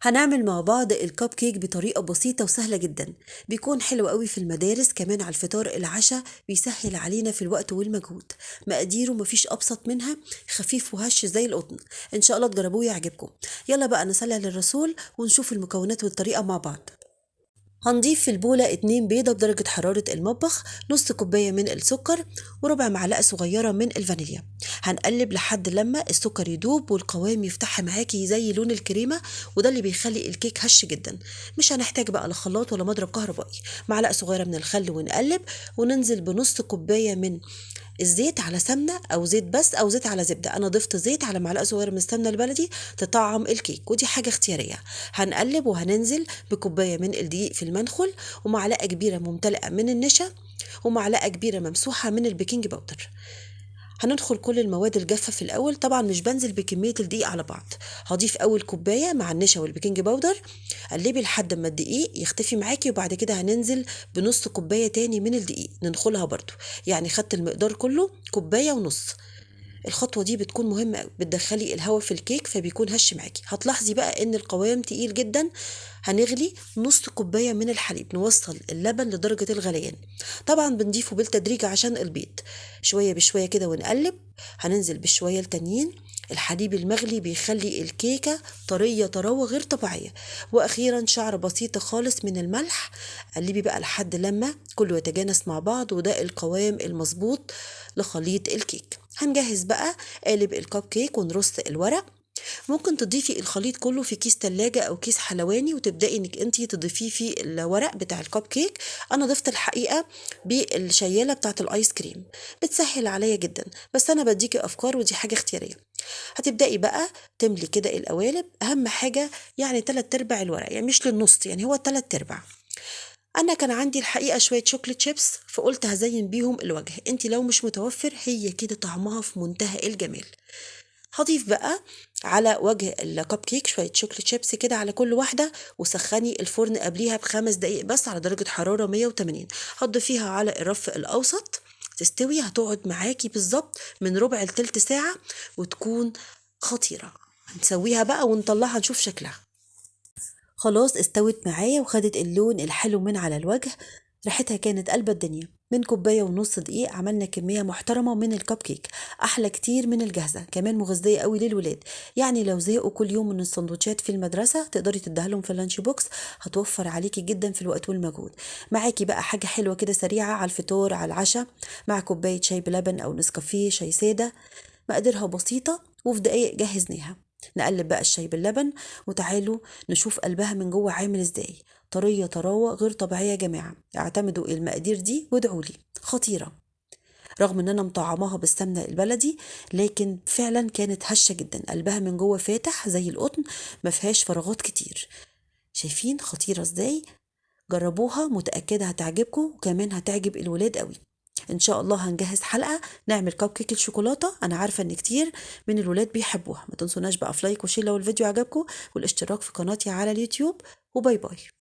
هنعمل مع بعض الكب كيك بطريقة بسيطة وسهلة جدا. بيكون حلو قوي في المدارس، كمان على الفطار العشاء، بيسهل علينا في الوقت والمجهود. مقاديره مفيش أبسط منها، خفيف وهش زي القطن. إن شاء الله تجربوه يعجبكم. يلا بقى نصلي للرسول ونشوف المكونات والطريقة مع بعض. هنضيف في البولة 2 بيضة بدرجة حرارة المطبخ، نص كوباية من السكر، وربع معلقة صغيرة من الفانيليا. هنقلب لحد لما السكر يدوب والقوام يفتح معاكي زي لون الكريمة، وده اللي بيخلي الكيك هش جدا. مش هنحتاج بقى لا خلاط ولا مضرب كهربائي. معلقة صغيرة من الخل ونقلب، وننزل بنص كوباية من الزيت على سمنه او زيت بس او زيت على زبده. انا ضفت زيت على معلقه صغيره من السمنه البلدي تطعم الكيك، ودي حاجه اختياريه. هنقلب وهننزل بكوبايه من الدقيق في المنخل، ومعلقه كبيره ممتلئه من النشا، ومعلقه كبيره ممسوحه من البيكنج باودر. هندخل كل المواد الجافة في الأول، طبعا مش بنزل بكمية الدقيق على بعض. هضيف أول كوباية مع النشا والبيكنج باودر، قلبي لحد ما الدقيق يختفي معاكي، وبعد كده هننزل بنص كوباية تاني من الدقيق ننخلها برضو. يعني خدت المقدار كله كوباية ونص. الخطوة دي بتكون مهمة قوي، بتدخلي الهواء في الكيك فبيكون هش معاكي. هتلاحظي بقى ان القوام تقيل جدا. هنغلي نص كوباية من الحليب، نوصل اللبن لدرجة الغليان. طبعا بنضيفه بالتدريج عشان البيض، شوية بشوية كده ونقلب. هننزل بالشوية التانيين. الحليب المغلي بيخلي الكيكة طرية طراوة غير طبيعية. واخيرا شعرة بسيطة خالص من الملح. قلبي بقى لحد لما كله يتجانس مع بعض، وده القوام المظبوط لخليط الكيك. هنجهز بقى قالب الكب كيك ونرص الورق. ممكن تضيفي الخليط كله في كيس تلاجة او كيس حلواني، وتبدأي انك انتي تضيفيه في الورق بتاع الكب كيك. انا ضفت الحقيقة بالشيالة بتاعة الايس كريم، بتسهل عليا جدا. بس انا بديكي افكار ودي حاجة اختيارية. هتبدأي بقى تملي كده القوالب، اهم حاجة يعني 3/4 الورق، يعني مش للنص، يعني هو 3/4. انا كان عندي الحقيقه شويه شوكليت شيبس، فقلت هزين بيهم الوجه. انت لو مش متوفر، هي كده طعمها في منتهى الجمال. هضيف بقى على وجه الكب كيك شويه شوكليت شيبس كده على كل واحده، وسخني الفرن قبليها ب5 دقايق بس على درجه حراره 180. هتضيفيها على الرف الاوسط تستوي. هتقعد معاكي بالظبط من ربع لتلت ساعه، وتكون خطيره. هنسويها بقى ونطلعها نشوف شكلها. خلاص استوت معايا وخدت اللون الحلو من على الوجه. ريحتها كانت قلب الدنيا. من كوباية ونص دقيق عملنا كمية محترمة من الكب كيك، أحلى كتير من الجاهزة، كمان مغذية قوي للولاد. يعني لو زهقوا كل يوم من السندوتشات في المدرسة، تقدري تديها لهم في اللانش بوكس. هتوفر عليكي جدا في الوقت والمجهود. معاكي بقى حاجة حلوة كده سريعة على الفطار على العشاء، مع كوباية شاي بلبن أو نسكافيه شاي سادة. مقاديرها بسيطة وفي دقايق جهزناها. نقلب بقى الشاي باللبن، وتعالوا نشوف قلبها من جوه عامل ازاي. طرية طراوة غير طبيعية يا جماعة. اعتمدوا المقادير دي وادعولي، خطيرة. رغم ان انا مطعماها بالسمنة البلدي، لكن فعلا كانت هشة جدا. قلبها من جوه فاتح زي القطن، ما فيهاش فراغات كتير. شايفين خطيرة ازاي؟ جربوها، متأكدة هتعجبكم، وكمان هتعجب الولاد قوي. ان شاء الله هنجهز حلقة نعمل كب كيك الشوكولاتة. انا عارفة ان كتير من الولاد بيحبوها. ما تنسوناش بقى في لايك وشير لو الفيديو عجبكم، والاشتراك في قناتي على اليوتيوب. وباي باي.